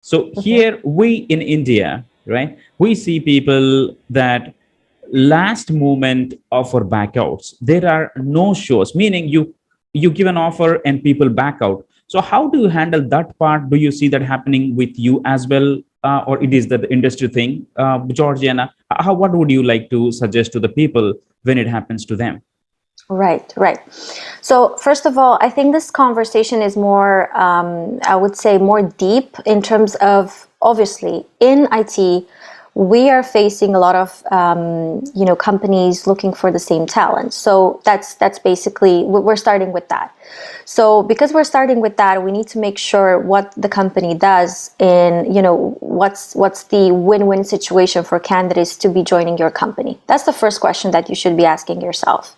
So here we in India, right, we see people that last moment offer backouts. There are no shows, meaning you give an offer and people back out. So how do you handle that part? Do you see that happening with you as well, or it is the industry thing, Georgiana? How, what would you like to suggest to the people when it happens to them? Right, right. So first of all, I think this conversation is more, I would say, more deep in terms of, obviously in IT, we are facing a lot of companies looking for the same talent. So that's basically, we're starting with that. So because we're starting with that, we need to make sure what the company does in, what's the win-win situation for candidates to be joining your company. That's the first question that you should be asking yourself.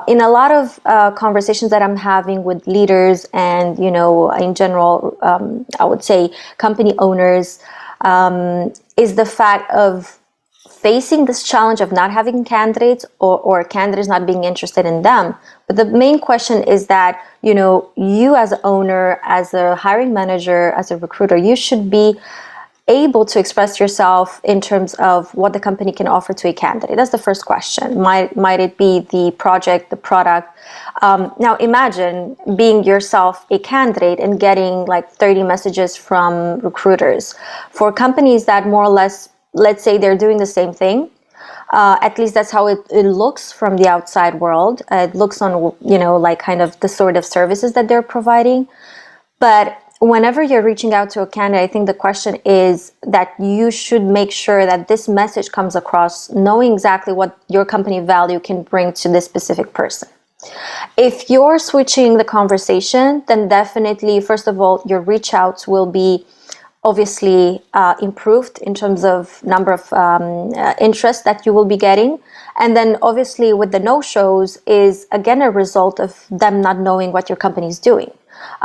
In a lot of conversations that I'm having with leaders and, in general, I would say company owners, is the fact of facing this challenge of not having candidates or candidates not being interested in them. But the main question is that, you as an owner, as a hiring manager, as a recruiter, you should be able to express yourself in terms of what the company can offer to a candidate. That's the first question. Might it be the project, the product? Now imagine being yourself a candidate and getting like 30 messages from recruiters. For companies that more or less, let's say they're doing the same thing, at least that's how it looks from the outside world. It looks on, like kind of the sort of services that they're providing. But whenever you're reaching out to a candidate, I think the question is that you should make sure that this message comes across knowing exactly what your company value can bring to this specific person. If you're switching the conversation, then definitely, first of all, your reach outs will be obviously improved in terms of number of interest that you will be getting. And then obviously with the no-shows is again a result of them not knowing what your company is doing.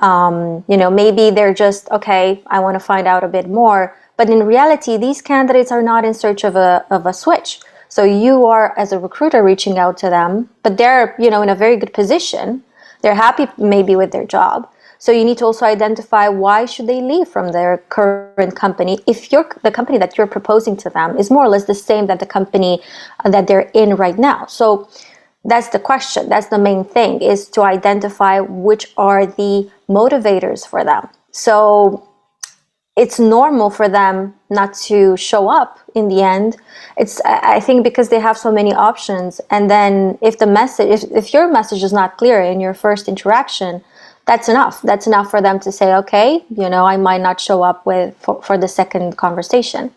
Maybe they're just, okay, I want to find out a bit more. But in reality, these candidates are not in search of a switch. So you are, as a recruiter, reaching out to them, but they're, in a very good position. They're happy maybe with their job. So you need to also identify why should they leave from their current company if the company that you're proposing to them is more or less the same that the company that they're in right now. So that's the question. That's the main thing, is to identify which are the motivators for them. So it's normal for them not to show up in the end. It's, I think, because they have so many options. And then if the message, if your message is not clear in your first interaction, that's enough. That's enough for them to say, okay, I might not show up for the second conversation.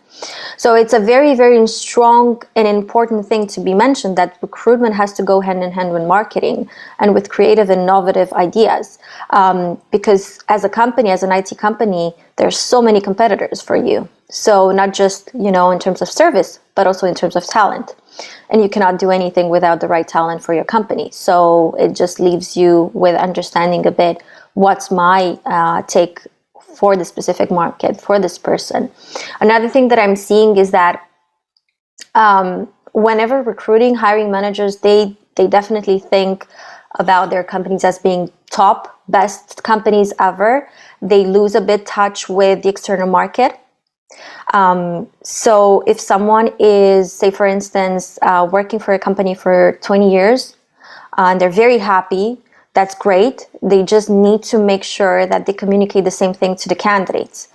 So it's a very, very strong and important thing to be mentioned, that recruitment has to go hand in hand with marketing and with creative, innovative ideas. Because as a company, as an IT company, there's so many competitors for you. So not just, in terms of service, but also in terms of talent. And you cannot do anything without the right talent for your company. So it just leaves you with understanding a bit what's my take for the specific market, for this person. Another thing that I'm seeing is that whenever recruiting, hiring managers, they definitely think about their companies as being top, best companies ever. They lose a bit touch with the external market. So if someone is, say for instance, working for a company for 20 years and they're very happy, that's great. They just need to make sure that they communicate the same thing to the candidates.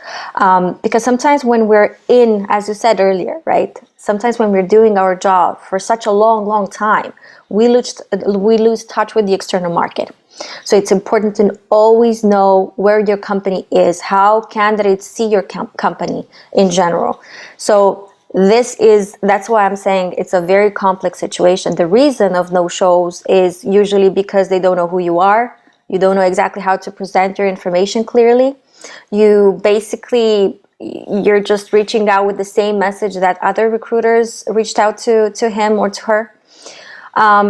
Because sometimes when we're in, as you said earlier, right? Sometimes when we're doing our job for such a long, long time, we lose touch with the external market. So it's important to always know where your company is, how candidates see your company in general. So that's why I'm saying it's a very complex situation. The reason of no shows is usually because they don't know who you are. You don't know exactly how to present your information clearly. You're just reaching out with the same message that other recruiters reached out to him or to her.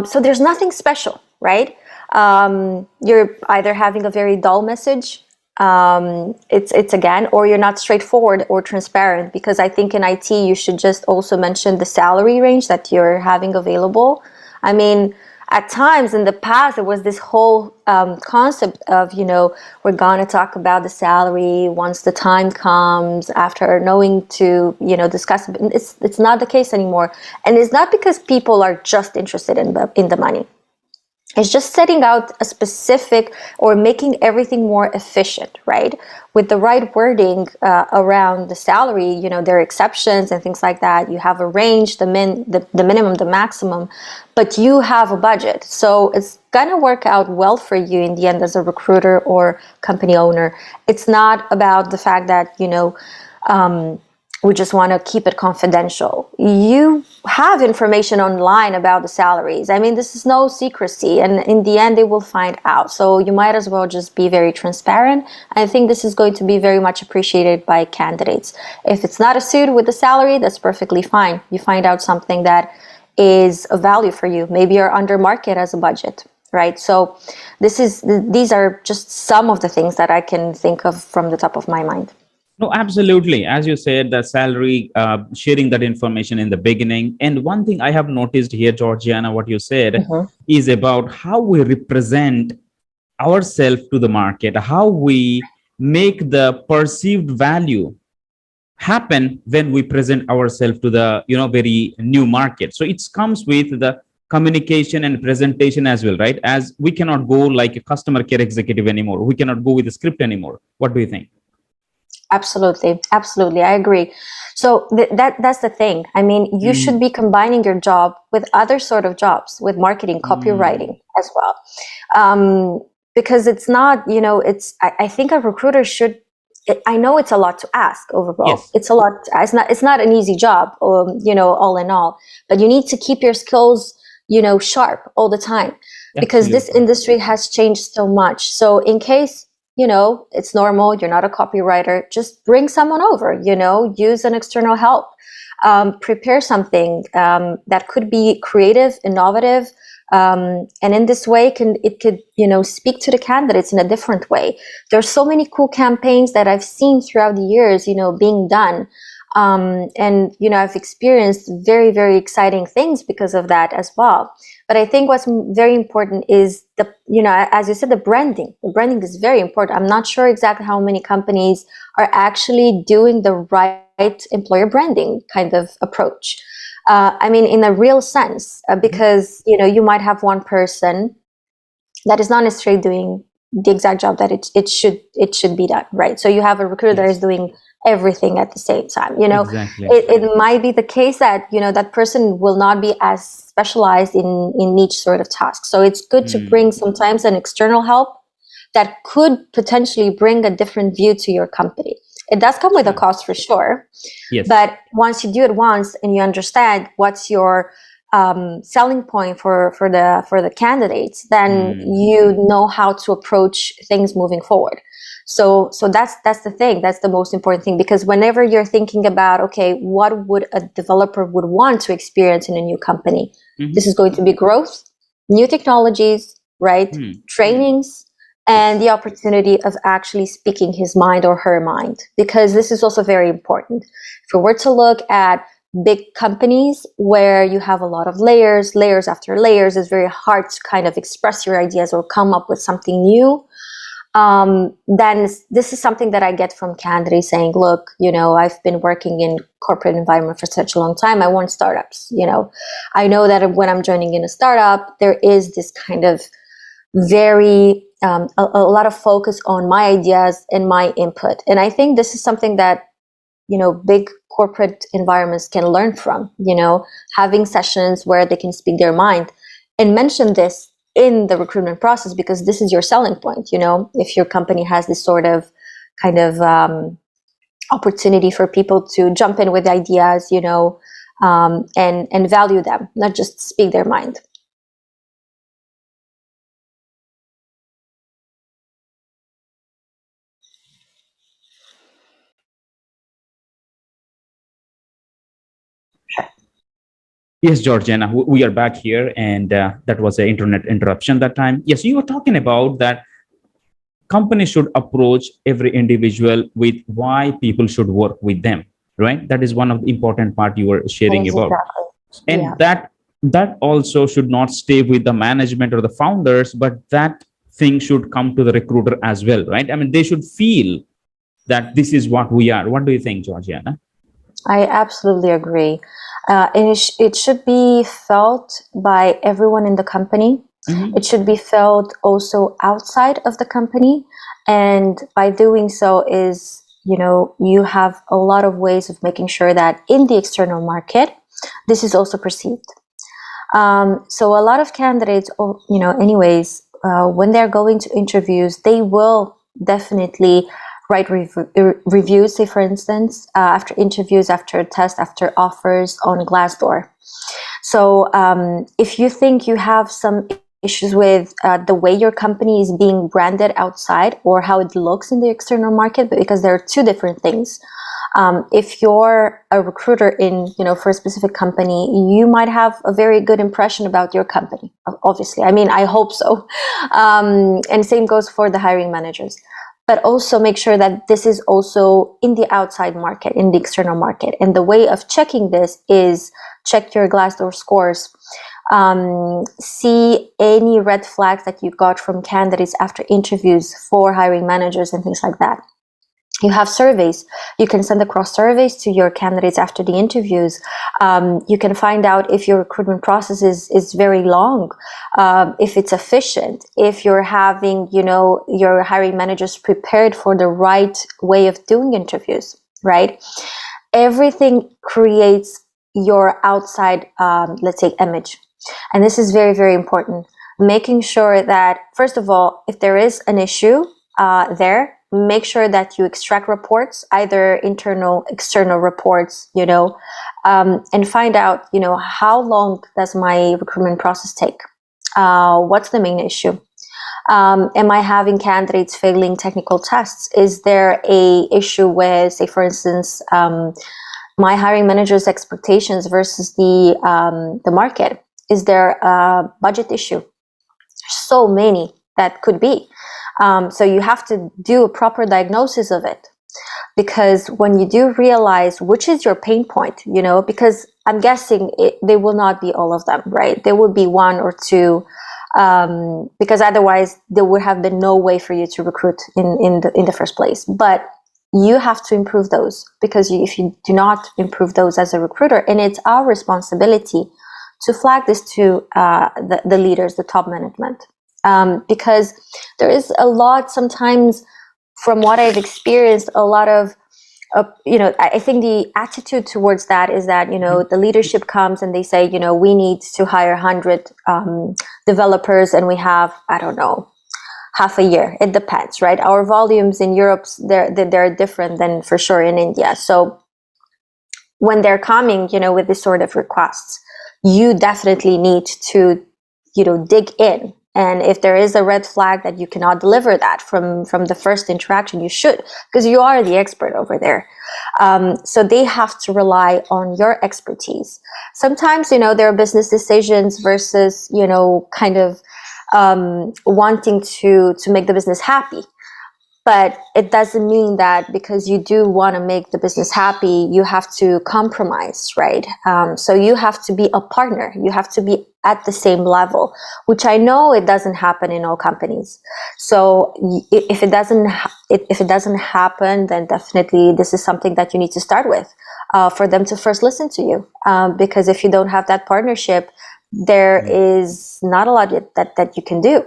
So there's nothing special, right? You're either having a very dull message, it's again, or you're not straightforward or transparent, because I think in IT you should just also mention the salary range that you're having available. I mean, at times in the past, there was this whole concept of, we're going to talk about the salary once the time comes, after knowing to, discuss it. It's not the case anymore. And it's not because people are just interested in the money. It's just setting out a specific, or making everything more efficient, right? With the right wording around the salary, there are exceptions and things like that. You have a range, the minimum, the maximum, but you have a budget. So it's going to work out well for you in the end as a recruiter or company owner. It's not about the fact that, we just want to keep it confidential. You have information online about the salaries. I mean, this is no secrecy, and in the end, they will find out. So you might as well just be very transparent. I think this is going to be very much appreciated by candidates. If it's not a suit with the salary, that's perfectly fine. You find out something that is of value for you. Maybe you're under market as a budget, right? So these are just some of the things that I can think of from the top of my mind. No, absolutely. As you said, the salary, sharing that information in the beginning. And one thing I have noticed here, Georgiana, what you said is about how we represent ourselves to the market, how we make the perceived value happen when we present ourselves to the very new market. So it comes with the communication and presentation as well, right? As we cannot go like a customer care executive anymore, we cannot go with a script anymore. What do you think? Absolutely. Absolutely. I agree. So that's the thing. I mean, you should be combining your job with other sort of jobs, with marketing, copywriting as well. Because it's not, I think a recruiter should, I know it's a lot to ask overall. Yes. It's a lot. It's not an easy job, all in all, but you need to keep your skills, sharp all the time, because this industry has changed so much. So in case, it's normal, you're not a copywriter, just bring someone over, use an external help, prepare something that could be creative, innovative, and in this way it could speak to the candidates in a different way. There's so many cool campaigns that I've seen throughout the years being done, and I've experienced very, very exciting things because of that as well. But I think what's very important is as you said, the branding. The branding is very important. I'm not sure exactly how many companies are actually doing the right employer branding kind of approach. I mean, in a real sense, because you might have one person that is not necessarily doing the exact job that it should be done, right? So you have a recruiter that is doing everything at the same time. Exactly. It might be the case that that person will not be as specialized in each sort of task. So it's good to bring sometimes an external help that could potentially bring a different view to your company. It does come with a cost for sure. Yes. But once you do it once and you understand what's your selling point for the candidates, then you know how to approach things moving forward. So that's the thing. That's the most important thing, because whenever you're thinking about, okay, what would a developer would want to experience in a new company? This is going to be growth, new technologies, right? Trainings, and the opportunity of actually speaking his mind or her mind, because this is also very important. If we were to look at big companies where you have a lot of layers after layers, it's very hard to kind of express your ideas or come up with something new. Then this is something that I get from candidates saying, look, I've been working in corporate environment for such a long time. I want startups. I know that when I'm joining in a startup, there is this kind of very, a lot of focus on my ideas and my input. And I think this is something that, big corporate environments can learn from, having sessions where they can speak their mind and mention this in the recruitment process, because this is your selling point. If your company has this sort of kind of opportunity for people to jump in with ideas, and value them, not just speak their mind. Yes, Georgiana, we are back here, and that was an internet interruption that time. Yes, you were talking about that companies should approach every individual with why people should work with them, right? That is one of the important part you were sharing about. Exactly. And that that also should not stay with the management or the founders, but that thing should come to the recruiter as well, right? I mean, they should feel that this is what we are. What do you think, Georgiana? I absolutely agree. And it should be felt by everyone in the company. It Mm-hmm. should be felt also outside of the company. And by doing so is, you have a lot of ways of making sure that in the external market, this is also perceived. So a lot of candidates, anyways, when they're going to interviews, they will definitely write reviews, say for instance, after interviews, after tests, after offers on Glassdoor. So if you think you have some issues with the way your company is being branded outside or how it looks in the external market, because there are two different things. If you're a recruiter in, for a specific company, you might have a very good impression about your company. Obviously, I mean, I hope so. And same goes for the hiring managers. But also make sure that this is also in the outside market, in the external market. And the way of checking this is check your Glassdoor scores. See any red flags that you got from candidates after interviews for hiring managers and things like that. You have surveys. You can send across surveys to your candidates after the interviews. You can find out if your recruitment process is very long, if it's efficient, if you're having, your hiring managers prepared for the right way of doing interviews, right? Everything creates your outside, let's say, image. And this is very, very important. Making sure that, first of all, if there is an issue there, make sure that you extract reports, either internal, external reports, and find out, how long does my recruitment process take? What's the main issue? Am I having candidates failing technical tests? Is there a issue with, say, for instance, my hiring manager's expectations versus the market? Is there a budget issue? So many that could be. So you have to do a proper diagnosis of it, because when you do realize which is your pain point, because I'm guessing they will not be all of them, right? There will be one or two, because otherwise there would have been no way for you to recruit in the first place. But you have to improve those, because if you do not improve those as a recruiter, and it's our responsibility to flag this to the leaders, the top management. Because there is a lot, sometimes, from what I've experienced, a lot of, I think the attitude towards that is that, the leadership comes and they say, we need to hire 100 developers, and we have, I don't know, half a year. It depends, right? Our volumes in Europe, they're different than for sure in India. So when they're coming, with this sort of requests, you definitely need to, dig in. And if there is a red flag that you cannot deliver that from the first interaction, you should, because you are the expert over there. So they have to rely on your expertise. Sometimes, there are business decisions versus, kind of wanting to make the business happy. But it doesn't mean that because you do want to make the business happy, you have to compromise, right? So you have to be a partner. You have to be at the same level, which I know it doesn't happen in all companies. So if it doesn't happen, then definitely this is something that you need to start with, for them to first listen to you. Because if you don't have that partnership, there is not a lot that you can do.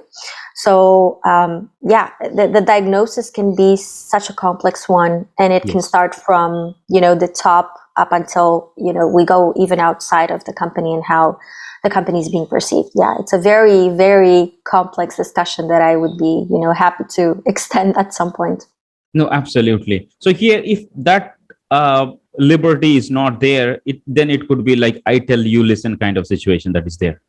So the diagnosis can be such a complex one, and it can Yes. start from the top up until we go even outside of the company and how the company is being perceived. Yeah, it's a very, very complex discussion that I would be happy to extend at some point. No, absolutely. So here, if that liberty is not there, then it could be like I tell you listen kind of situation that is there,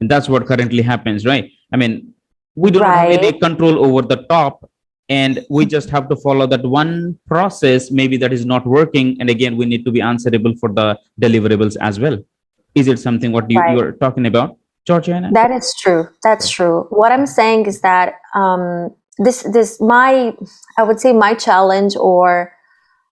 and that's what currently happens, right? I mean, we do not have any Right. control over the top, and we just have to follow that one process. Maybe that is not working, and again, we need to be answerable for the deliverables as well. Is it something what you Right. are talking about, Georgiana? That is true. That's Right. true. What I'm saying is that this I would say my challenge or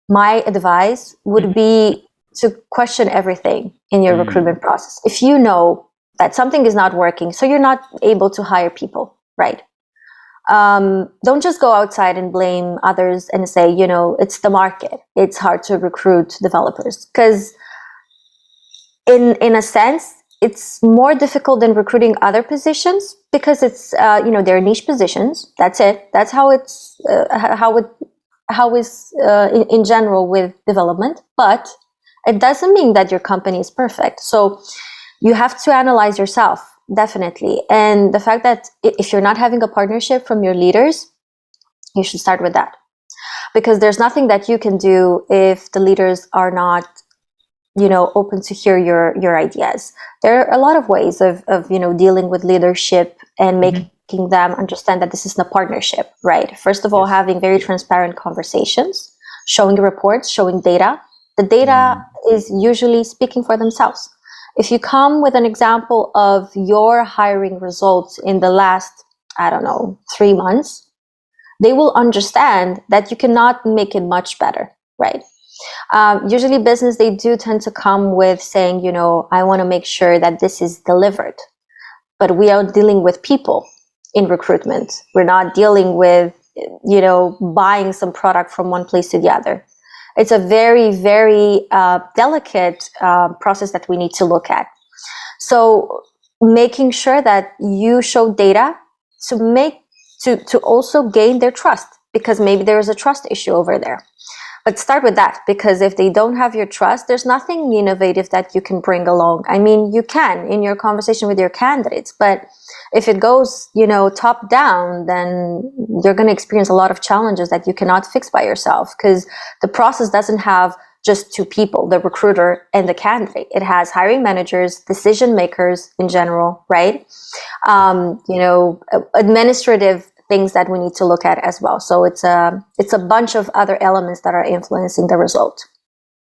my advice would Mhm. be to question everything in your recruitment process. If you know that something is not working, so you're not able to hire people, right? Don't just go outside and blame others and say, it's the market. It's hard to recruit developers, because in a sense, it's more difficult than recruiting other positions, because it's they're niche positions. That's it. That's how it's how is in general with development. But it doesn't mean that your company is perfect. So you have to analyze yourself, definitely. And the fact that if you're not having a partnership from your leaders, you should start with that, because there's nothing that you can do if the leaders are not open to hear your ideas. There are a lot of ways of dealing with leadership and making them understand that this is a partnership, right? First of all, having very transparent conversations, showing reports, showing data. The data is usually speaking for themselves. If you come with an example of your hiring results in the last, 3 months, they will understand that you cannot make it much better, right? Usually business, they do tend to come with saying, I want to make sure that this is delivered. But we are dealing with people in recruitment. We're not dealing with, buying some product from one place to the other. It's a very, very delicate process that we need to look at. So making sure that you show data to also gain their trust, because maybe there is a trust issue over there. But start with that, because if they don't have your trust, there's nothing innovative that you can bring along. I mean, you can in your conversation with your candidates, but if it goes, top down, then you're going to experience a lot of challenges that you cannot fix by yourself, because the process doesn't have just two people, the recruiter and the candidate. It has hiring managers, decision makers in general, right? Administrative things that we need to look at as well. So it's a bunch of other elements that are influencing the result.